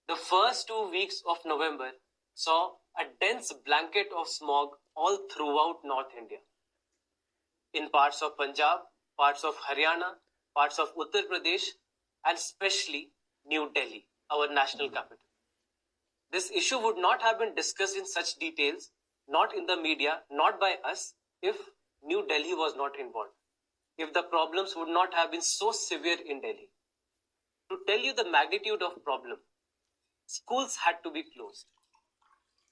The first 2 weeks of November saw a dense blanket of smog all throughout North India. In parts of Punjab, parts of Haryana, parts of Uttar Pradesh, and especially New Delhi, our national capital. This issue would not have been discussed in such details, not in the media, not by us, if New Delhi was not involved, if the problems would not have been so severe in Delhi. To tell you the magnitude of problem, schools had to be closed.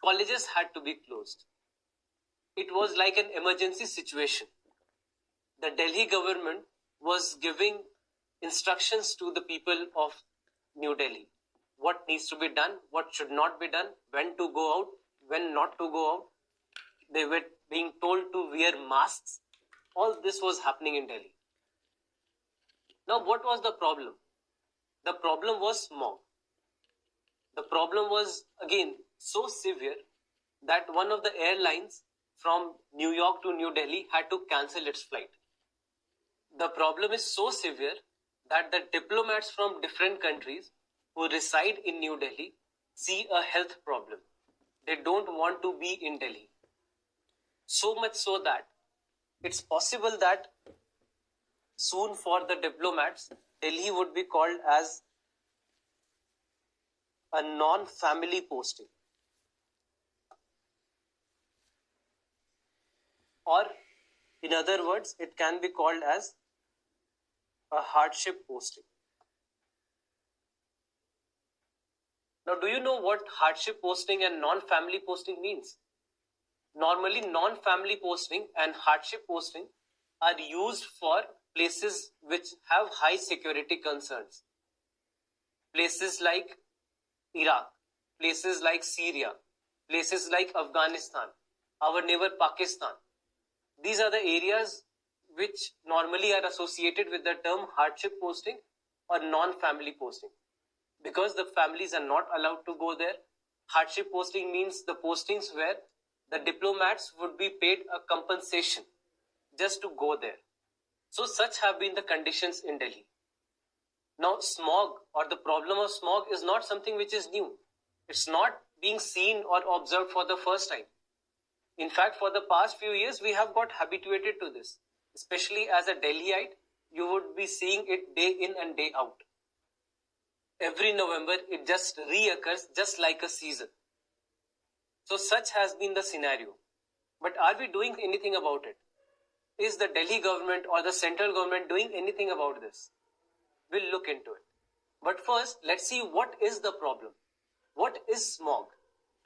Colleges had to be closed. It was like an emergency situation. The Delhi government was giving instructions to the people of New Delhi. What needs to be done, what should not be done, when to go out, when not to go out. They were being told to wear masks. All this was happening in Delhi. Now, what was the problem? The problem was smog. The problem was, again, so severe that one of the airlines from New York to New Delhi had to cancel its flight. The problem is so severe that the diplomats from different countries who reside in New Delhi see a health problem. They don't want to be in Delhi. So much so that it's possible that soon for the diplomats, Delhi would be called as a non-family posting. Or, in other words, it can be called as a hardship posting. Now, do you know what hardship posting and non-family posting means? Normally, non-family posting and hardship posting are used for places which have high security concerns. Places like Iraq, places like Syria, places like Afghanistan, our neighbor Pakistan. These are the areas which normally are associated with the term hardship posting or non-family posting. Because the families are not allowed to go there, hardship posting means the postings where the diplomats would be paid a compensation just to go there. So such have been the conditions in Delhi. Now, smog or the problem of smog is not something which is new. It's not being seen or observed for the first time. In fact, for the past few years, we have got habituated to this. Especially as a Delhiite, you would be seeing it day in and day out. Every November, it just reoccurs just like a season. So such has been the scenario. But are we doing anything about it? Is the Delhi government or the central government doing anything about this? We'll look into it. But first, let's see what is the problem. What is smog?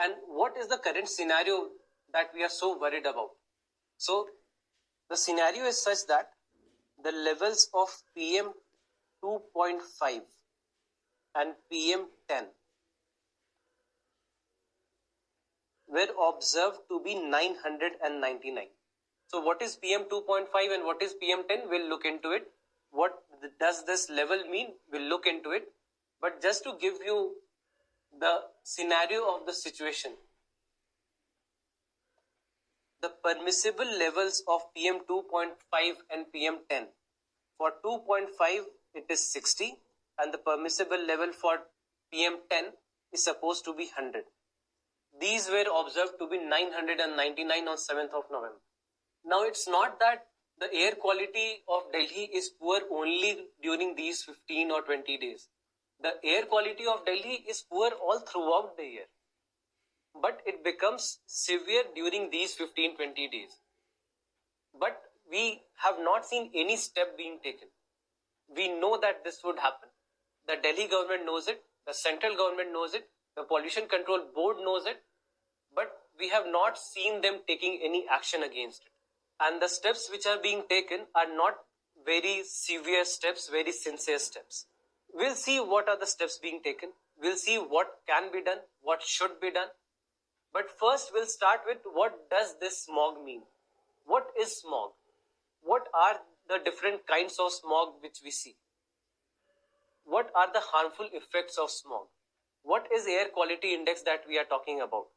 And what is the current scenario that we are so worried about? So, the scenario is such that the levels of PM 2.5 and PM 10 were observed to be 999. So what is PM 2.5 and what is PM 10? We'll look into it. What does this level mean? We'll look into it. But just to give you the scenario of the situation, the permissible levels of PM 2.5 and PM 10. For 2.5, it is 60, and the permissible level for PM 10 is supposed to be 100. These were observed to be 999 on 7th of November. Now, it's not that the air quality of Delhi is poor only during these 15 or 20 days. The air quality of Delhi is poor all throughout the year. But it becomes severe during these 15-20 days. But we have not seen any step being taken. We know that this would happen. The Delhi government knows it, the central government knows it, the Pollution Control Board knows it, but we have not seen them taking any action against it. And the steps which are being taken are not very severe steps, very sincere steps. We'll see what are the steps being taken. We'll see what can be done, what should be done. But first, we'll start with what does this smog mean? What is smog? What are the different kinds of smog which we see? What are the harmful effects of smog? What is air quality index that we are talking about?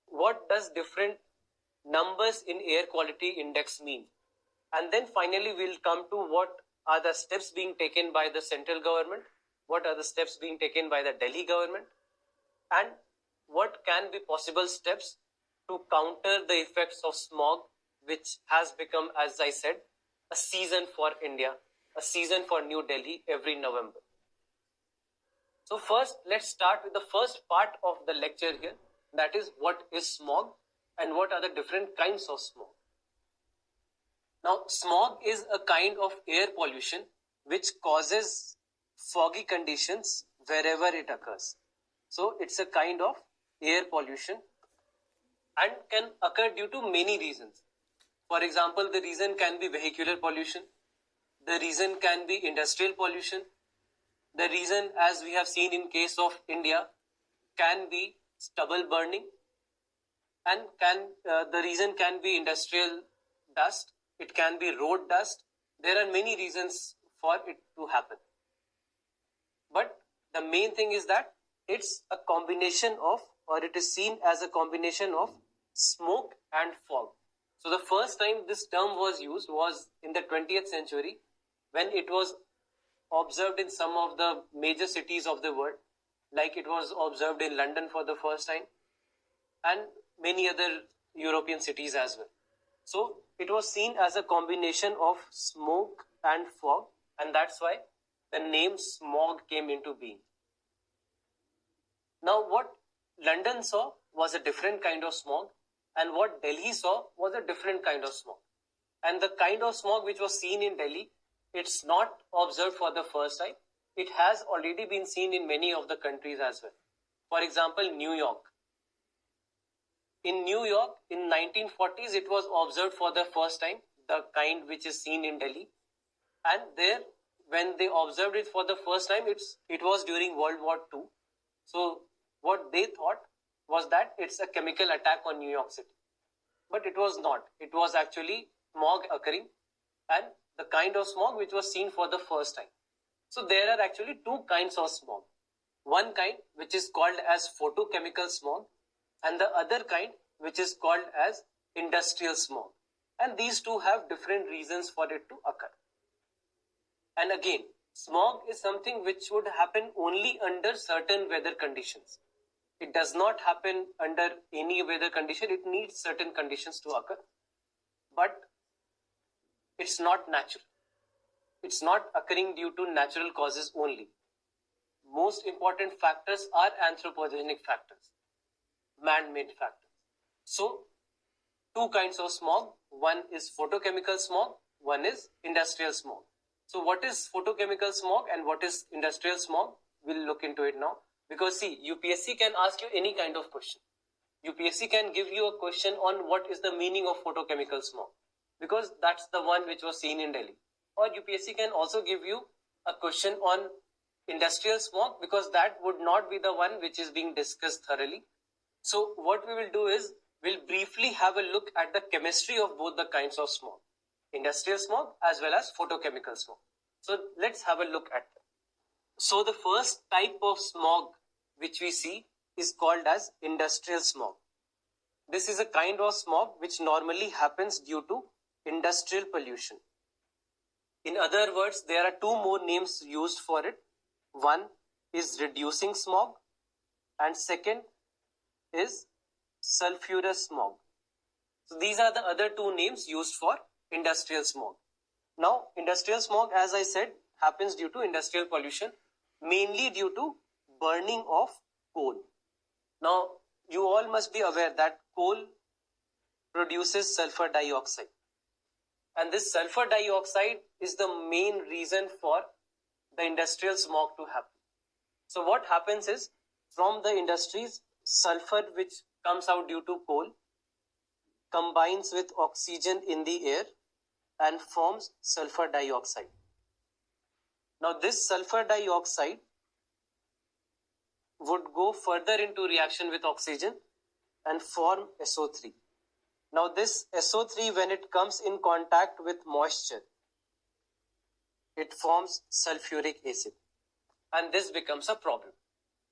What does different numbers in air quality index mean? And then finally, we'll come to what are the steps being taken by the central government, what are the steps being taken by the Delhi government, and what can be possible steps to counter the effects of smog, which has become, as I said, a season for India, a season for New Delhi every November. So first, let's start with the first part of the lecture here, that is, what is smog and what are the different kinds of smog. Now, smog is a kind of air pollution which causes foggy conditions wherever it occurs. So it's a kind of air pollution and can occur due to many reasons. For example, the reason can be vehicular pollution, the reason can be industrial pollution, the reason, as we have seen in case of India, can be stubble burning, and the reason can be industrial dust, it can be road dust. There are many reasons for it to happen. But the main thing is that it's a combination of, or it is seen as a combination of smoke and fog. So the first time this term was used was in the 20th century, when it was observed in some of the major cities of the world, like it was observed in London for the first time and many other European cities as well. So it was seen as a combination of smoke and fog, and that's why the name smog came into being. Now, what London saw was a different kind of smog, and what Delhi saw was a different kind of smog. And the kind of smog which was seen in Delhi, it's not observed for the first time. It has already been seen in many of the countries as well. For example, New York. In New York, in 1940s, it was observed for the first time, the kind which is seen in Delhi. And there, when they observed it for the first time, it was during World War II. So what they thought was that it's a chemical attack on New York City. But it was not. It was actually smog occurring, and the kind of smog which was seen for the first time. So there are actually two kinds of smog. One kind which is called as photochemical smog, and the other kind which is called as industrial smog. And these two have different reasons for it to occur. And again, smog is something which would happen only under certain weather conditions. It does not happen under any weather condition. It needs certain conditions to occur. But it's not natural. It's not occurring due to natural causes only. Most important factors are anthropogenic factors, man-made factors. So, two kinds of smog. One is photochemical smog, one is industrial smog. So what is photochemical smog and what is industrial smog? We'll look into it now. Because see, UPSC can ask you any kind of question. UPSC can give you a question on what is the meaning of photochemical smog, because that's the one which was seen in Delhi. Or UPSC can also give you a question on industrial smog, because that would not be the one which is being discussed thoroughly. So what we will do is, we'll briefly have a look at the chemistry of both the kinds of smog, industrial smog as well as photochemical smog. So let's have a look at them. So the first type of smog which we see is called as industrial smog. This is a kind of smog which normally happens due to industrial pollution. In other words, there are two more names used for it. One is reducing smog and second is sulfurous smog. So these are the other two names used for industrial smog. Now, industrial smog, as I said, happens due to industrial pollution, mainly due to burning of coal. Now, you all must be aware that coal produces sulfur dioxide. And this sulfur dioxide is the main reason for the industrial smog to happen. So what happens is, from the industries, sulfur which comes out due to coal combines with oxygen in the air and forms sulfur dioxide. Now this sulfur dioxide would go further into reaction with oxygen and form SO3. Now this SO3, when it comes in contact with moisture, it forms sulfuric acid, and this becomes a problem.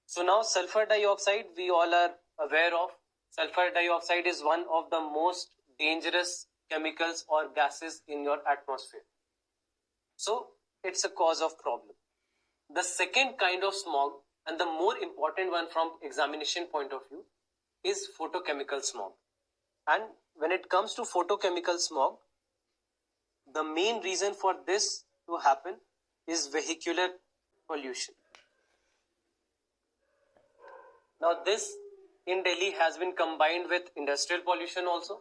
So now sulfur dioxide, we all are aware of. Sulfur dioxide is one of the most dangerous chemicals or gases in your atmosphere. So it's a cause of problem. The second kind of smog, and the more important one from examination point of view, is photochemical smog. And when it comes to photochemical smog, the main reason for this to happen is vehicular pollution. Now this in Delhi has been combined with industrial pollution also.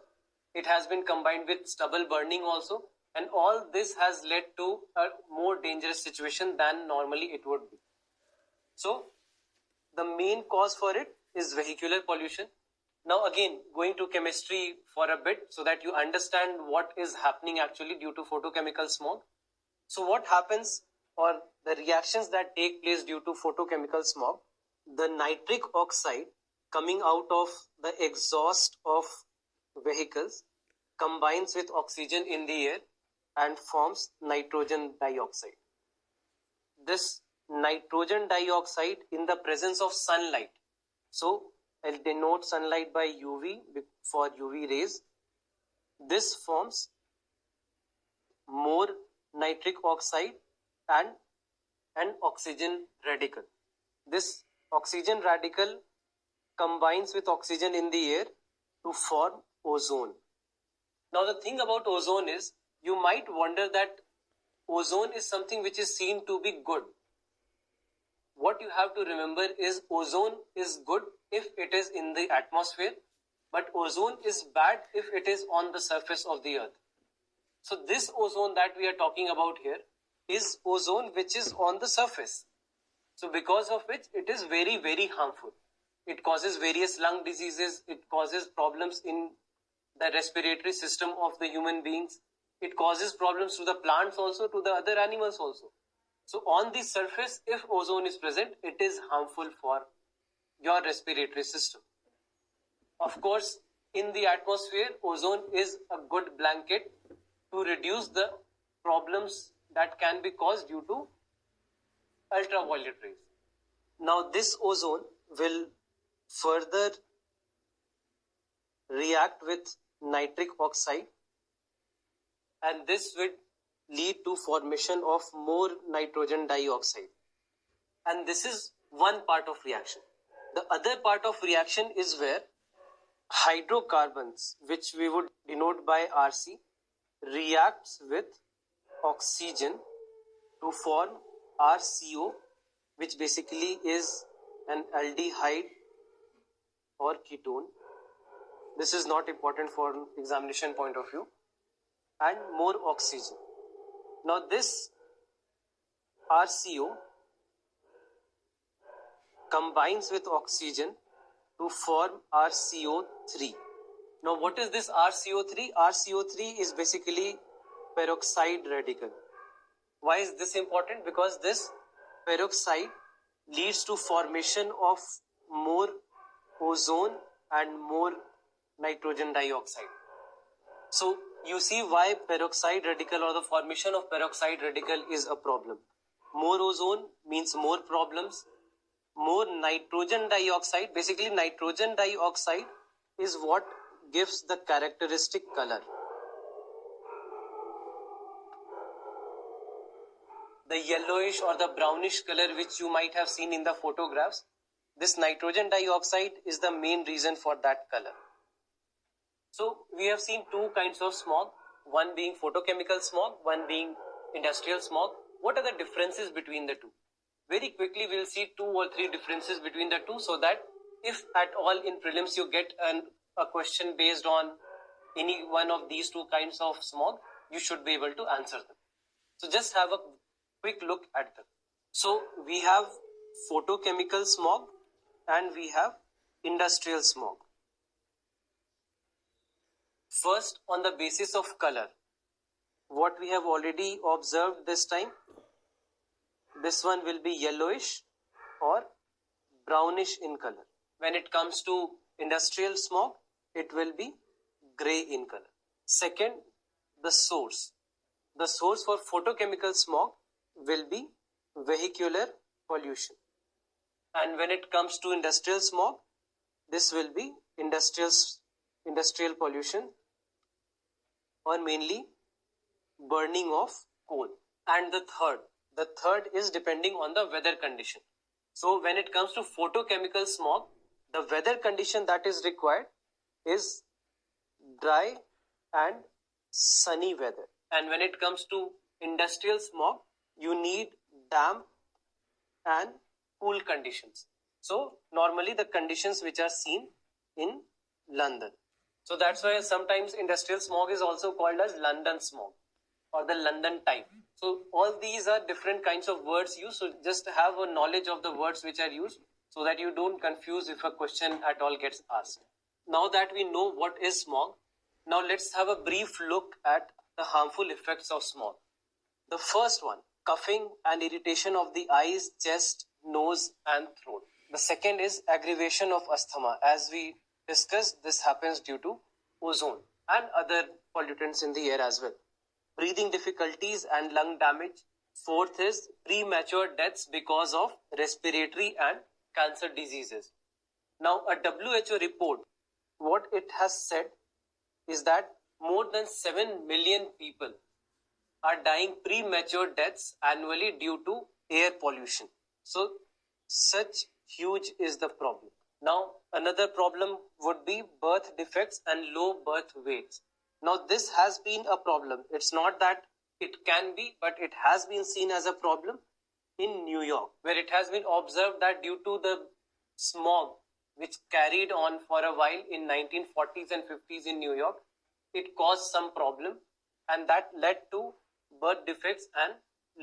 It has been combined with stubble burning also. And all this has led to a more dangerous situation than normally it would be. So the main cause for it is vehicular pollution. Now again, going to chemistry for a bit so that you understand what is happening actually due to photochemical smog. So what happens, or the reactions that take place due to photochemical smog, the nitric oxide coming out of the exhaust of vehicles combines with oxygen in the air and forms nitrogen dioxide. This nitrogen dioxide in the presence of sunlight, so I'll denote sunlight by UV for UV rays, this forms more nitric oxide and an oxygen radical. This oxygen radical combines with oxygen in the air to form ozone. Now the thing about ozone is, you might wonder that ozone is something which is seen to be good. What you have to remember is ozone is good if it is in the atmosphere, but ozone is bad if it is on the surface of the earth. So this ozone that we are talking about here is ozone which is on the surface. So because of which it is very, very harmful. It causes various lung diseases, it causes problems in the respiratory system of the human beings, it causes problems to the plants also, to the other animals also. So on the surface, if ozone is present, it is harmful for your respiratory system. Of course, in the atmosphere, ozone is a good blanket to reduce the problems that can be caused due to ultraviolet rays. Now this ozone will further react with nitric oxide, and this would lead to formation of more nitrogen dioxide. And this is one part of reaction. The other part of reaction is where hydrocarbons, which we would denote by RC, reacts with oxygen to form RCO, which basically is an aldehyde or ketone. This is not important for examination point of view. And more oxygen. Now this RCO combines with oxygen to form RCO3. Now what is this RCO3? RCO3 is basically peroxide radical. Why is this important? Because this peroxide leads to formation of more ozone and more nitrogen dioxide. So you see why peroxide radical or the formation of peroxide radical is a problem. More ozone means more problems. More nitrogen dioxide, basically nitrogen dioxide is what gives the characteristic color. The yellowish or the brownish color which you might have seen in the photographs, this nitrogen dioxide is the main reason for that color. So we have seen two kinds of smog, one being photochemical smog, one being industrial smog. What are the differences between the two? Very quickly we'll see 2 or 3 differences between the two, so that if at all in prelims you get a question based on any one of these two kinds of smog, you should be able to answer them. So just have a quick look at them. So we have photochemical smog and we have industrial smog. First, on the basis of color, what we have already observed this time, this one will be yellowish or brownish in color. When it comes to industrial smog, it will be gray in color. Second, the source. The source for photochemical smog will be vehicular pollution. And when it comes to industrial smog, this will be industrial pollution, or mainly burning of coal. And the third, The third is depending on the weather condition. So when it comes to photochemical smog, the weather condition that is required is dry and sunny weather. And when it comes to industrial smog, you need damp and cool conditions. So normally the conditions which are seen in London. So that's why sometimes industrial smog is also called as London smog or the London type. So all these are different kinds of words used. So just have a knowledge of the words which are used so that you don't confuse if a question at all gets asked. Now that we know what is smog, now let's have a brief look at the harmful effects of smog. The first one, coughing and irritation of the eyes, chest, nose and throat. The second is aggravation of asthma. As we discussed, this happens due to ozone and other pollutants in the air as well. Breathing difficulties and lung damage. Fourth is premature deaths because of respiratory and cancer diseases. Now, a WHO report, what it has said is that more than 7 million people are dying premature deaths annually due to air pollution. So, such huge is the problem. Now, another problem would be birth defects and low birth weights. Now, this has been a problem. It's not that it can be, but it has been seen as a problem in New York, where it has been observed that due to the smog, which carried on for a while in 1940s and 50s in New York, it caused some problem, and that led to birth defects and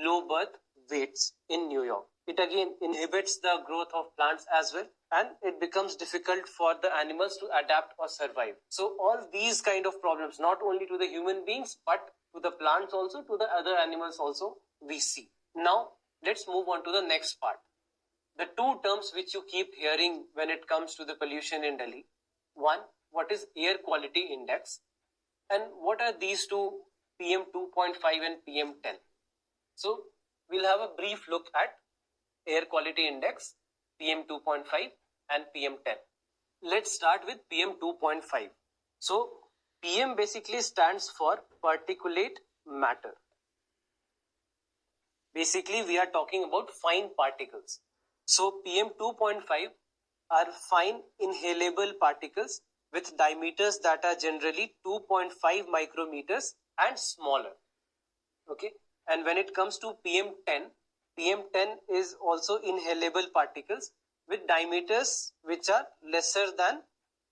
low birth weights in New York. It again inhibits the growth of plants as well, and it becomes difficult for the animals to adapt or survive. So all these kind of problems, not only to the human beings, but to the plants also, to the other animals also, we see. Now, let's move on to the next part. The two terms which you keep hearing when it comes to the pollution in Delhi. One, what is air quality index? And what are these two, PM 2.5 and PM 10? So, we'll have a brief look at air quality index, PM 2.5 and PM 10. Let's start with PM 2.5. So, PM basically stands for particulate matter. Basically, we are talking about fine particles. So, PM 2.5 are fine inhalable particles with diameters that are generally 2.5 micrometers and smaller. Okay. And when it comes to PM 10 is also inhalable particles with diameters which are lesser than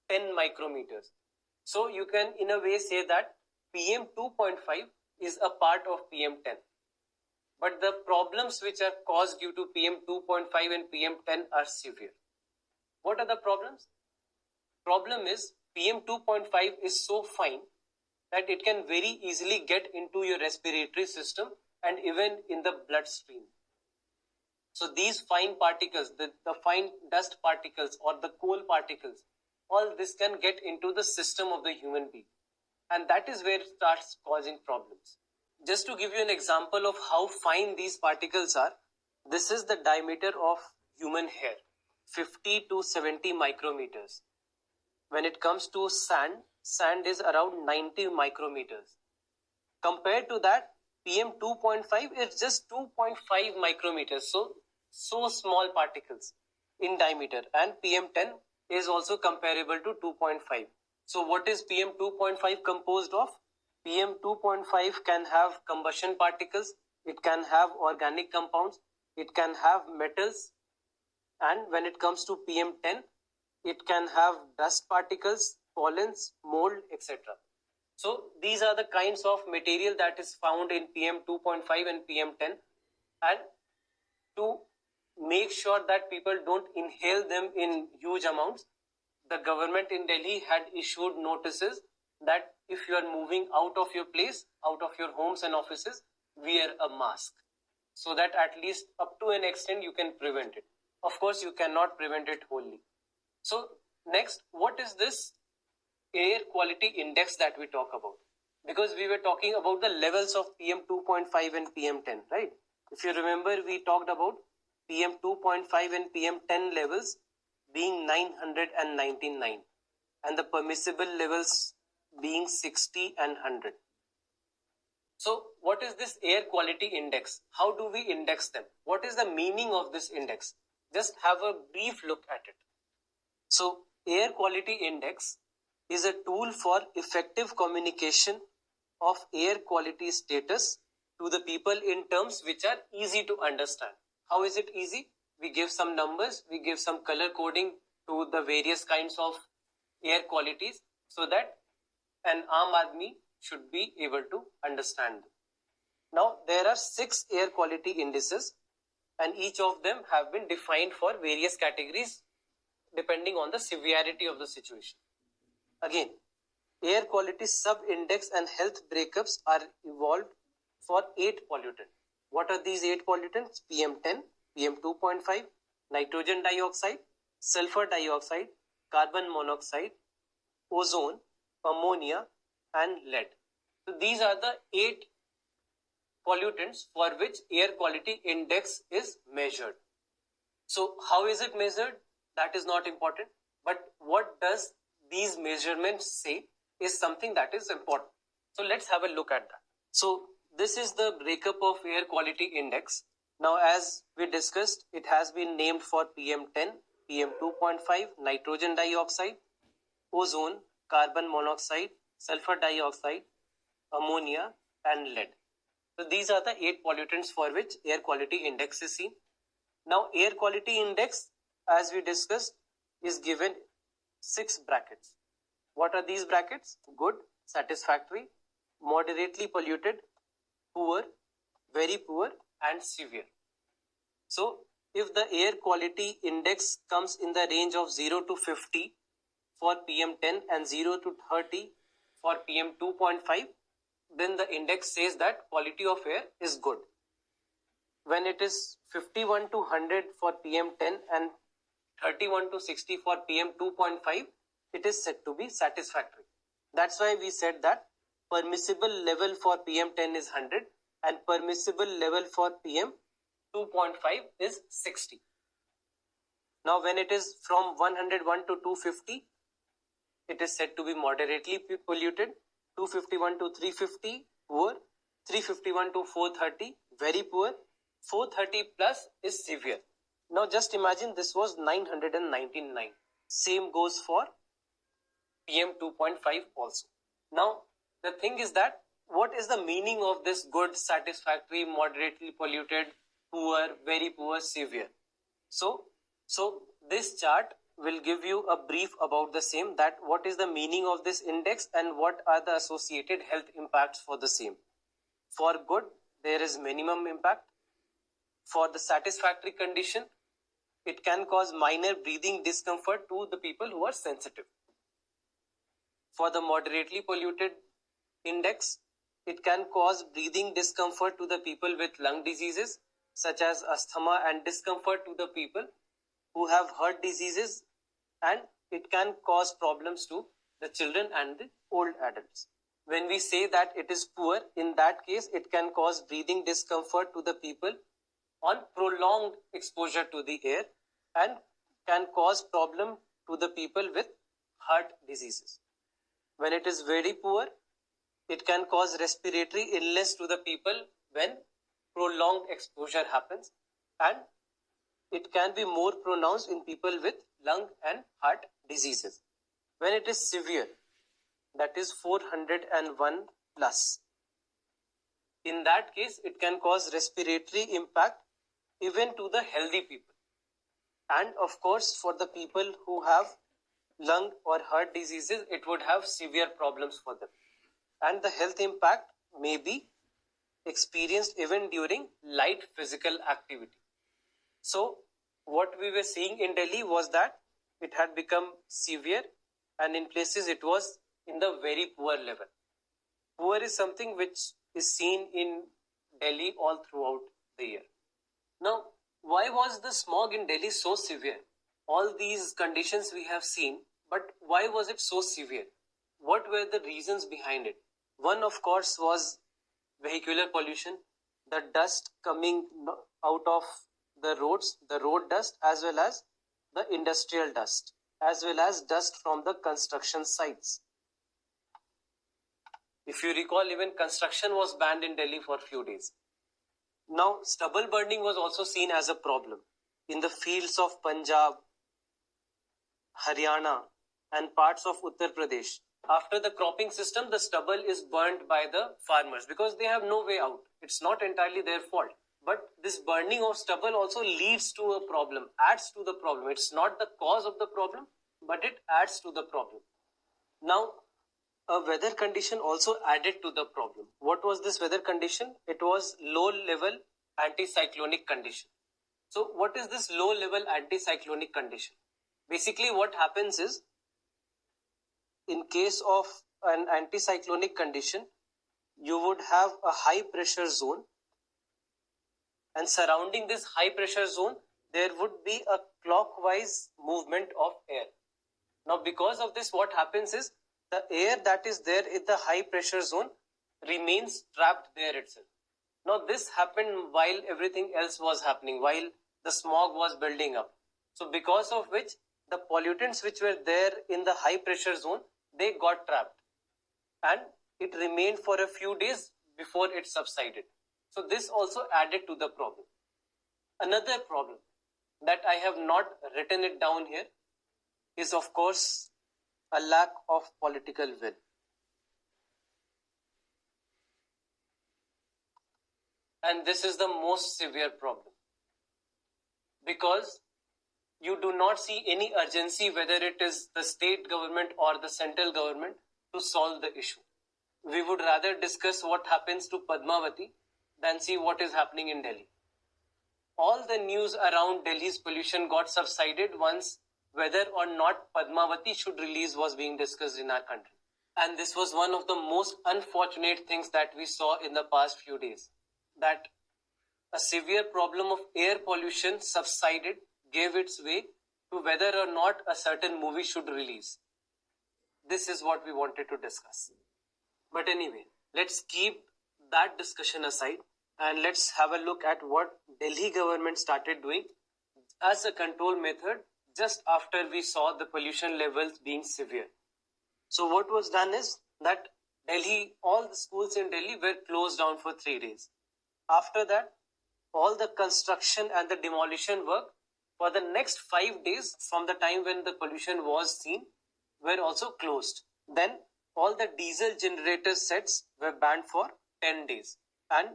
10 micrometers. So you can in a way say that PM 2.5 is a part of PM 10. But the problems which are caused due to PM 2.5 and PM 10 are severe. What are the problems? Problem is PM 2.5 is so fine that it can very easily get into your respiratory system and even in the bloodstream. So these fine particles, the fine dust particles or the coal particles, all this can get into the system of the human being. And that is where it starts causing problems. Just to give you an example of how fine these particles are, this is the diameter of human hair, 50 to 70 micrometers. When it comes to sand is around 90 micrometers. Compared to that, PM 2.5 is just 2.5 micrometers. So small particles in diameter, and PM 10 is also comparable to 2.5. So what is PM 2.5 composed of? PM 2.5 can have combustion particles, it can have organic compounds, it can have metals, and when it comes to PM 10, it can have dust particles, pollens, mold, etc. So these are the kinds of material that is found in PM 2.5 and PM 10, and to make sure that people don't inhale them in huge amounts, the government in Delhi had issued notices that if you are moving out of your place, out of your homes and offices, wear a mask, so that at least up to an extent you can prevent it. Of course, you cannot prevent it wholly. So next, what is this air quality index that we talk about? Because we were talking about the levels of PM 2.5 and PM 10, right? If you remember, we talked about PM 2.5 and PM 10 levels being 999 and the permissible levels being 60 and 100. So what is this air quality index? How do we index them? What is the meaning of this index? Just have a brief look at it. So air quality index is a tool for effective communication of air quality status to the people in terms which are easy to understand. How is it easy? We give some numbers, we give some color coding to the various kinds of air qualities so that an aam aadmi should be able to understand them. Now, there are 6 air quality indices and each of them have been defined for various categories depending on the severity of the situation. Again, air quality sub-index and health breakups are evolved for 8 pollutants. What are these 8 pollutants? PM10, PM2.5, nitrogen dioxide, sulfur dioxide, carbon monoxide, ozone, ammonia, and lead. So these are the 8 pollutants for which air quality index is measured. So how is it measured? That is not important. But what does these measurements say is something that is important. So let's have a look at that. So this is the breakup of air quality index. Now, as we discussed, it has been named for PM10, PM2.5, nitrogen dioxide, ozone, carbon monoxide, sulfur dioxide, ammonia, and lead. So these are the 8 pollutants for which air quality index is seen. Now, air quality index, as we discussed, is given 6 brackets. What are these brackets? Good, satisfactory, moderately polluted, poor, very poor, and severe. So, if the air quality index comes in the range of 0 to 50 for PM10 and 0 to 30 for PM2.5, then the index says that quality of air is good. When it is 51 to 100 for PM10 and 31 to 60 for PM2.5, it is said to be satisfactory. That's why we said that permissible level for PM10 is 100 and permissible level for PM2.5 is 60. Now, when it is from 101 to 250, it is said to be moderately polluted. 251 to 350, poor. 351 to 430, very poor. 430 plus is severe. Now, just imagine this was 999. Same goes for PM2.5 also. Now, the thing is that what is the meaning of this good, satisfactory, moderately polluted, poor, very poor, severe? So this chart will give you a brief about the same, that what is the meaning of this index and what are the associated health impacts for the same. For good, there is minimum impact. For the satisfactory condition, it can cause minor breathing discomfort to the people who are sensitive. For the moderately polluted index, it can cause breathing discomfort to the people with lung diseases such as asthma and discomfort to the people who have heart diseases, and it can cause problems to the children and the old adults. When we say that it is poor, in that case, it can cause breathing discomfort to the people on prolonged exposure to the air and can cause problem to the people with heart diseases. When it is very poor, it can cause respiratory illness to the people when prolonged exposure happens, and it can be more pronounced in people with lung and heart diseases. When it is severe, that is 401 plus, in that case, it can cause respiratory impact even to the healthy people. And of course, for the people who have lung or heart diseases, it would have severe problems for them. And the health impact may be experienced even during light physical activity. So, what we were seeing in Delhi was that it had become severe, and in places it was in the very poor level. Poor is something which is seen in Delhi all throughout the year. Now, why was the smog in Delhi so severe? All these conditions we have seen, but why was it so severe? What were the reasons behind it? One, of course, was vehicular pollution, the dust coming out of the roads, the road dust, as well as the industrial dust, as well as dust from the construction sites. If you recall, even construction was banned in Delhi for a few days. Now, stubble burning was also seen as a problem in the fields of Punjab, Haryana, and parts of Uttar Pradesh. After the cropping system, the stubble is burnt by the farmers because they have no way out. It's not entirely their fault. But this burning of stubble also leads to a problem, adds to the problem. It's not the cause of the problem, but it adds to the problem. Now, a weather condition also added to the problem. What was this weather condition? It was low level anticyclonic condition. So what is this low level anticyclonic condition? Basically what happens is, in case of an anticyclonic condition, you would have a high pressure zone, and surrounding this high pressure zone there would be a clockwise movement of air. Now because of this, what happens is, the air that is there in the high pressure zone remains trapped there itself. Now this happened while everything else was happening, while the smog was building up. So because of which, the pollutants which were there in the high pressure zone, they got trapped, and it remained for a few days before it subsided. So this also added to the problem. Another problem that I have not written it down here is, of course, a lack of political will. And this is the most severe problem, because you do not see any urgency, whether it is the state government or the central government, to solve the issue. We would rather discuss what happens to Padmavati than see what is happening in Delhi. All the news around Delhi's pollution got subsided once whether or not Padmavati should release was being discussed in our country. And this was one of the most unfortunate things that we saw in the past few days. That a severe problem of air pollution subsided, gave its way to whether or not a certain movie should release. This is what we wanted to discuss. But anyway, let's keep that discussion aside and let's have a look at what Delhi government started doing as a control method just after we saw the pollution levels being severe. So what was done is that all the schools in Delhi were closed down for 3 days. After that, all the construction and the demolition work for the next 5 days from the time when the pollution was seen were also closed. Then all the diesel generator sets were banned for 10 days. And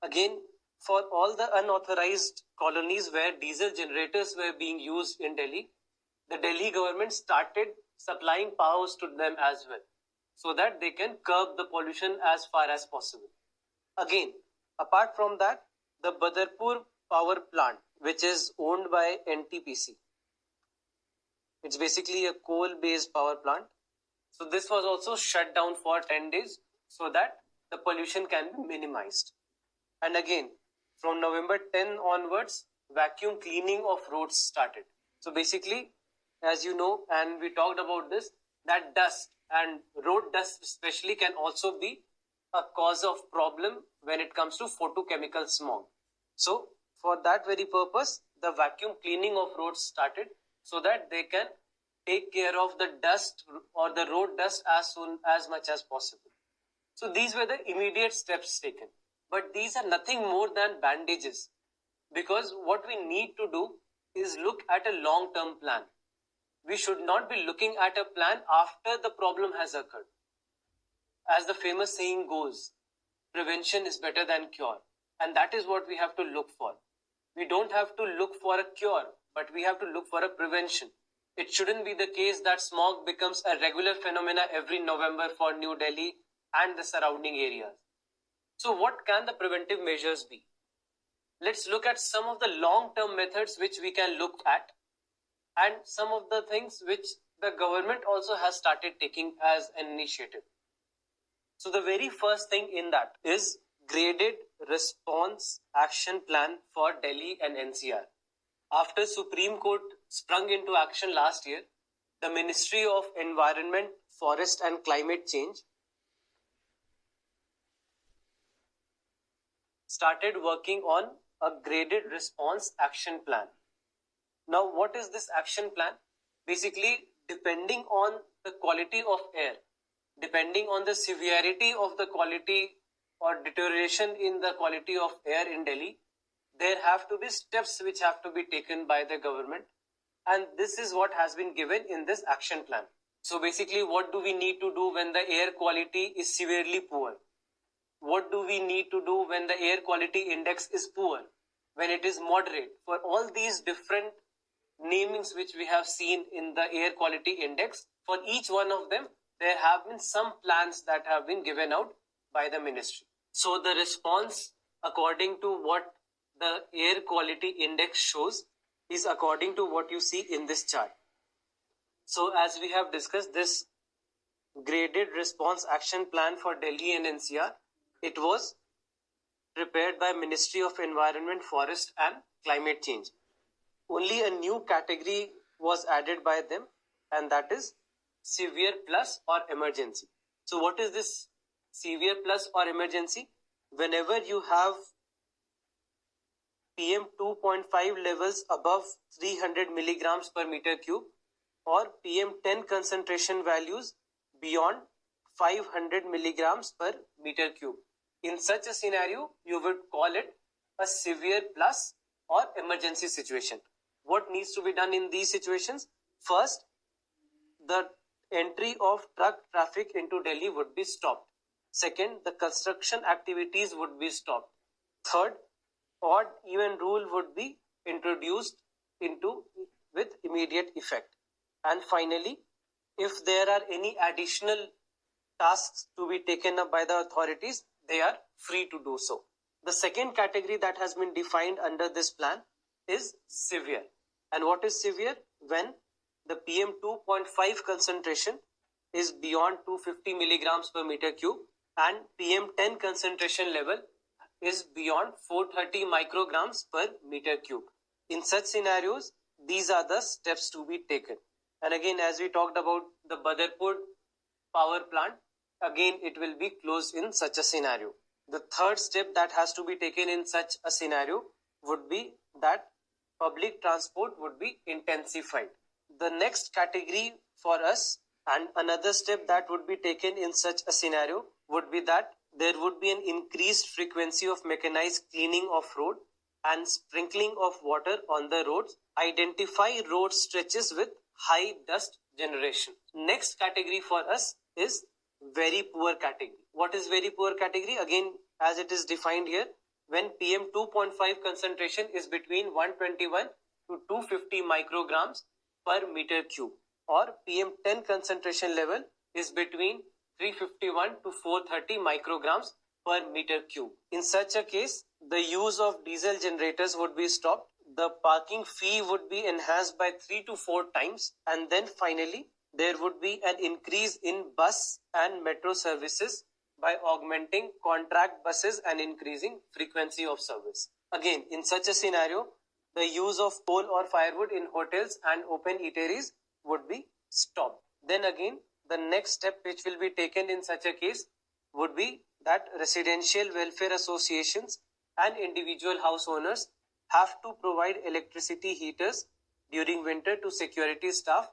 again, for all the unauthorized colonies where diesel generators were being used in Delhi, the Delhi government started supplying powers to them as well, so that they can curb the pollution as far as possible. Again, apart from that, the Badarpur power plant, which is owned by NTPC, it's basically a coal-based power plant. So this was also shut down for 10 days so that the pollution can be minimized. And again, from November 10 onwards, vacuum cleaning of roads started. So basically, as you know, and we talked about this, that dust and road dust especially can also be a cause of problem when it comes to photochemical smog. So for that very purpose, the vacuum cleaning of roads started so that they can take care of the dust or the road dust as much as possible. So these were the immediate steps taken. But these are nothing more than bandages, because what we need to do is look at a long-term plan. We should not be looking at a plan after the problem has occurred. As the famous saying goes, prevention is better than cure. And that is what we have to look for. We don't have to look for a cure, but we have to look for a prevention. It shouldn't be the case that smog becomes a regular phenomena every November for New Delhi and the surrounding areas. So what can the preventive measures be? Let's look at some of the long-term methods which we can look at, and some of the things which the government also has started taking as an initiative. So the very first thing in that is graded response action plan for Delhi and NCR. After Supreme Court sprung into action last year, the Ministry of Environment, Forest and Climate Change started working on a graded response action plan. Now, what is this action plan? Basically, depending on the quality of air, depending on the severity of the quality or deterioration in the quality of air in Delhi, there have to be steps which have to be taken by the government, and this is what has been given in this action plan. So basically, what do we need to do when the air quality is severely poor? What do we need to do when the air quality index is poor? When it is moderate? For all these different namings which we have seen in the air quality index, for each one of them, there have been some plans that have been given out by the ministry. So the response according to what the air quality index shows is according to what you see in this chart. So as we have discussed, this graded response action plan for Delhi and NCR, it was prepared by Ministry of Environment, Forest and Climate Change. Only a new category was added by them, and that is severe plus or emergency. So what is this severe plus or emergency? Whenever you have PM 2.5 levels above 300 milligrams per meter cube or PM 10 concentration values beyond 500 milligrams per meter cube. In such a scenario, you would call it a severe plus or emergency situation. What needs to be done in these situations? First, the entry of truck traffic into Delhi would be stopped. Second, the construction activities would be stopped. Third, odd even rule would be introduced into with immediate effect. And finally, if there are any additional tasks to be taken up by the authorities, they are free to do so. The second category that has been defined under this plan is severe. And what is severe? When the PM 2.5 concentration is beyond 250 milligrams per meter cube and PM 10 concentration level is beyond 430 micrograms per meter cube. In such scenarios, these are the steps to be taken. And again, as we talked about the Badarpur power plant, again it will be closed in such a scenario. The third step that has to be taken in such a scenario would be that public transport would be intensified. The next category for us, and another step that would be taken in such a scenario, would be that there would be an increased frequency of mechanized cleaning of road and sprinkling of water on the roads. Identify road stretches with high dust generation. Next category for us is very poor category. What is very poor category? Again, as it is defined here, when PM 2.5 concentration is between 121 to 250 micrograms per meter cube or PM 10 concentration level is between 351 to 430 micrograms per meter cube. In such a case, the use of diesel generators would be stopped. The parking fee would be enhanced by 3 to 4 times, and then finally there would be an increase in bus and metro services by augmenting contract buses and increasing frequency of service. Again, in such a scenario, the use of coal or firewood in hotels and open eateries would be stopped. Then again, the next step which will be taken in such a case would be that residential welfare associations and individual house owners have to provide electricity heaters during winter to security staff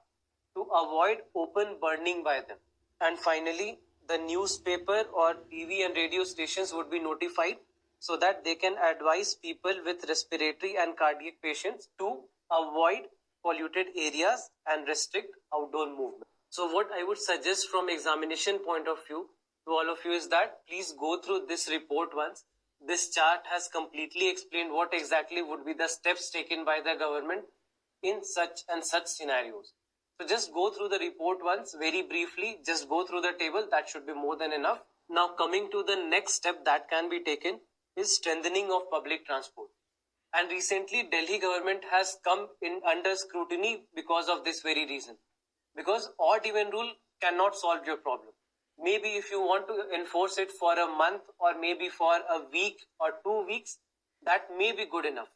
to avoid open burning by them. And finally, the newspaper or TV and radio stations would be notified so that they can advise people with respiratory and cardiac patients to avoid polluted areas and restrict outdoor movement. So what I would suggest from examination point of view to all of you is that please go through this report once. This chart has completely explained what exactly would be the steps taken by the government in such and such scenarios. So just go through the report once very briefly, just go through the table, that should be more than enough. Now coming to the next step that can be taken is strengthening of public transport. And recently Delhi government has come in under scrutiny because of this very reason. Because odd even rule cannot solve your problem. Maybe if you want to enforce it for a month or maybe for a week or 2 weeks, that may be good enough.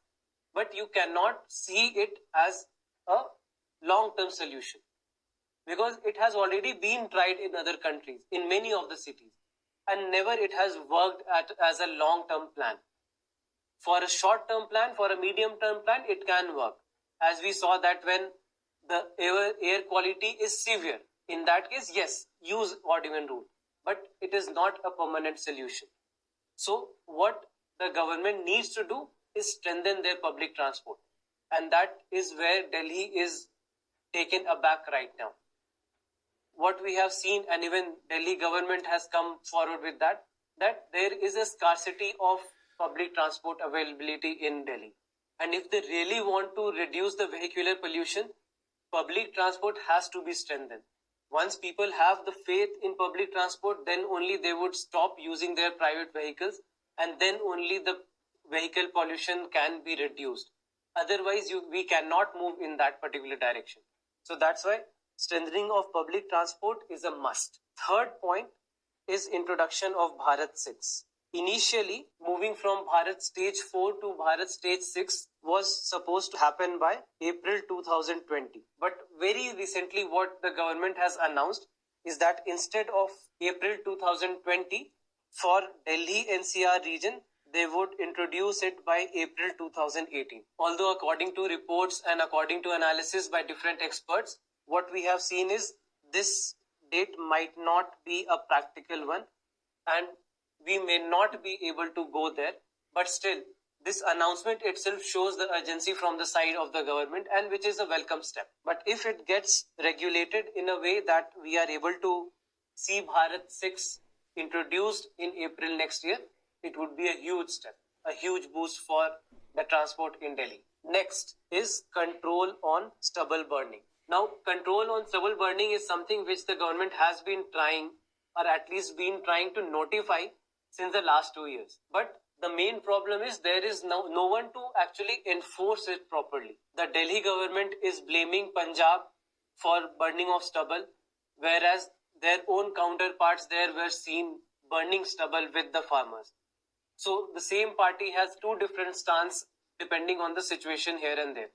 But you cannot see it as a long-term solution. Because it has already been tried in other countries, in many of the cities. And never it has worked as a long-term plan. For a short-term plan, for a medium-term plan, it can work. As we saw that when the air quality is severe, In that case, yes, use odd even rule, but it is not a permanent solution. So what the government needs to do is strengthen their public transport, and that is where Delhi is taken aback right now. What we have seen, and even Delhi government has come forward with that there is a scarcity of public transport availability in Delhi. And if they really want to reduce the vehicular pollution, public transport has to be strengthened. Once people have the faith in public transport, then only they would stop using their private vehicles, and then only the vehicle pollution can be reduced. Otherwise, we cannot move in that particular direction. So that's why strengthening of public transport is a must. Third point is introduction of Bharat 6. Initially, moving from Bharat Stage 4 to Bharat Stage 6 was supposed to happen by April 2020. But very recently, what the government has announced is that instead of April 2020, for Delhi NCR region, they would introduce it by April 2018. Although according to reports and according to analysis by different experts, what we have seen is this date might not be a practical one, and we may not be able to go there. But still, this announcement itself shows the urgency from the side of the government, and which is a welcome step. But if it gets regulated in a way that we are able to see Bharat 6 introduced in April next year, it would be a huge step, a huge boost for the transport in Delhi. Next is control on stubble burning. Now, control on stubble burning is something which the government has been trying, or at least been trying to notify since the last 2 years. But the main problem is there is no one to actually enforce it properly. The Delhi government is blaming Punjab for burning of stubble, whereas their own counterparts there were seen burning stubble with the farmers. So the same party has two different stances depending on the situation here and there.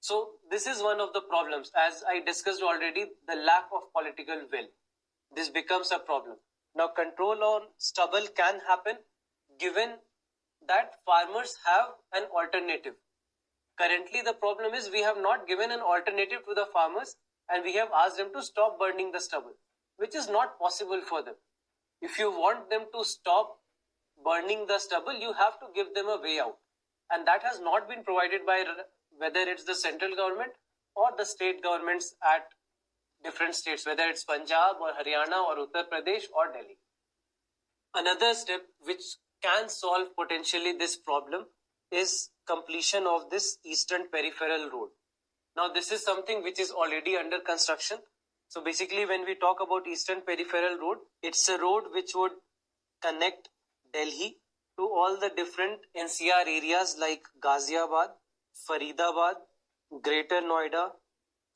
So this is one of the problems. As I discussed already, the lack of political will. This becomes a problem. Now, control on stubble can happen given that farmers have an alternative. Currently, the problem is we have not given an alternative to the farmers, and we have asked them to stop burning the stubble, which is not possible for them. If you want them to stop burning the stubble, you have to give them a way out. And that has not been provided by whether it's the central government or the state governments at different states, whether it's Punjab or Haryana or Uttar Pradesh or Delhi. Another step which can solve potentially this problem is completion of this Eastern Peripheral Road. Now, this is something which is already under construction. So basically, when we talk about Eastern Peripheral Road, it's a road which would connect Delhi to all the different NCR areas like Ghaziabad, Faridabad, Greater Noida,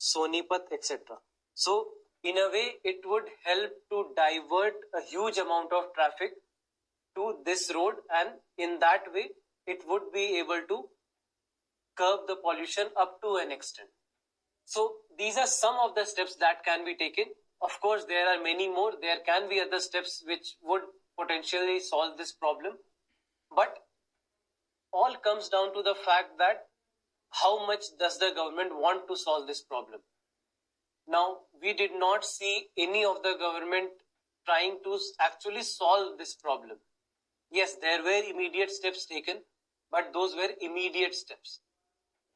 Sonipat, etc. So, in a way, it would help to divert a huge amount of traffic to this road, and in that way, it would be able to curb the pollution up to an extent. So, these are some of the steps that can be taken. Of course, there are many more. There can be other steps which would potentially solve this problem. But all comes down to the fact that how much does the government want to solve this problem? Now, we did not see any of the government trying to actually solve this problem. Yes, there were immediate steps taken, but those were immediate steps.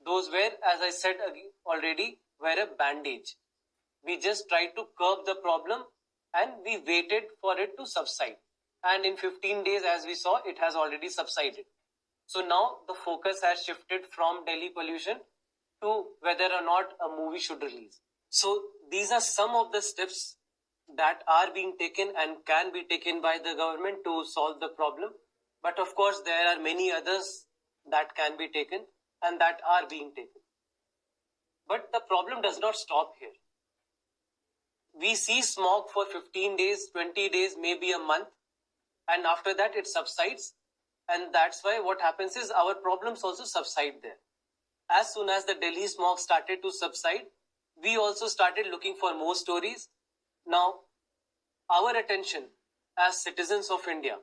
Those were, as I said already, were a bandage. We just tried to curb the problem and we waited for it to subside. And in 15 days, as we saw, it has already subsided. So now the focus has shifted from Delhi pollution to whether or not a movie should release. So these are some of the steps that are being taken and can be taken by the government to solve the problem. But of course, there are many others that can be taken and that are being taken. But the problem does not stop here. We see smog for 15 days, 20 days, maybe a month, and after that it subsides. And that's why what happens is our problems also subside there. As soon as the Delhi smog started to subside, we also started looking for more stories. Now, our attention as citizens of India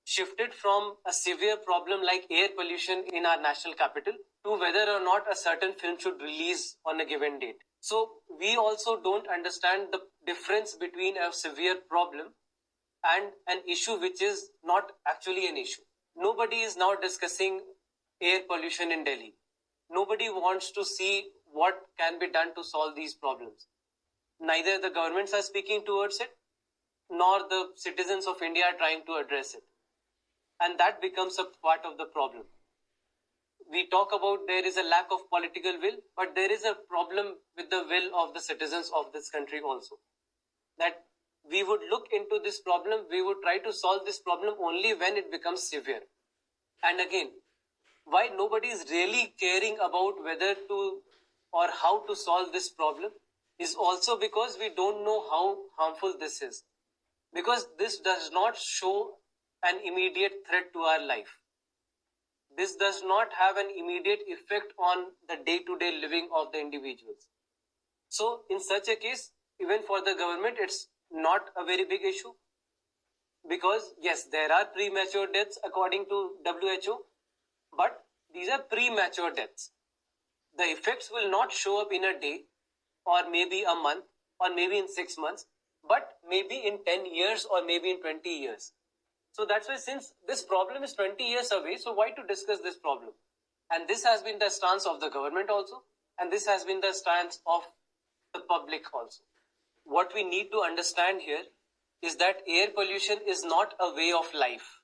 shifted from a severe problem like air pollution in our national capital to whether or not a certain film should release on a given date. So we also don't understand the difference between a severe problem and an issue which is not actually an issue. Nobody is now discussing air pollution in Delhi. Nobody wants to see what can be done to solve these problems. Neither the governments are speaking towards it, nor the citizens of India are trying to address it. And that becomes a part of the problem. We talk about there is a lack of political will, but there is a problem with the will of the citizens of this country also. That we would look into this problem, we would try to solve this problem only when it becomes severe. And again, why nobody is really caring about whether to or how to solve this problem is also because we don't know how harmful this is. Because this does not show an immediate threat to our life. This does not have an immediate effect on the day-to-day living of the individuals. So in such a case, even for the government, it's not a very big issue. Because yes, there are premature deaths according to WHO, but these are premature deaths. The effects will not show up in a day, or maybe a month, or maybe in 6 months, but maybe in 10 years or maybe in 20 years. So that's why, since this problem is 20 years away, so why to discuss this problem? And this has been the stance of the government also, and this has been the stance of the public also. What we need to understand here is that air pollution is not a way of life.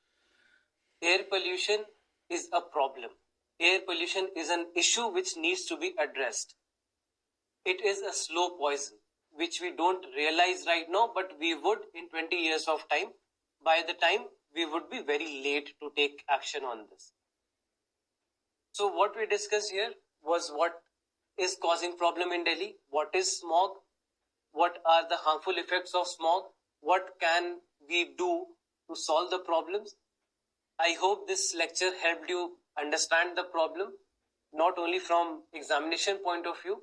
Air pollution is a problem. Air pollution is an issue which needs to be addressed. It is a slow poison, which we don't realize right now, but we would in 20 years of time. By the time, we would be very late to take action on this. So what we discussed here was what is causing problem in Delhi, what is smog, what are the harmful effects of smog, what can we do to solve the problems. I hope this lecture helped you understand the problem, not only from examination point of view,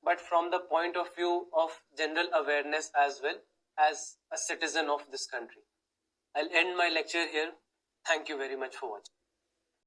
but from the point of view of general awareness as well as a citizen of this country. I'll end my lecture here. Thank you very much for watching.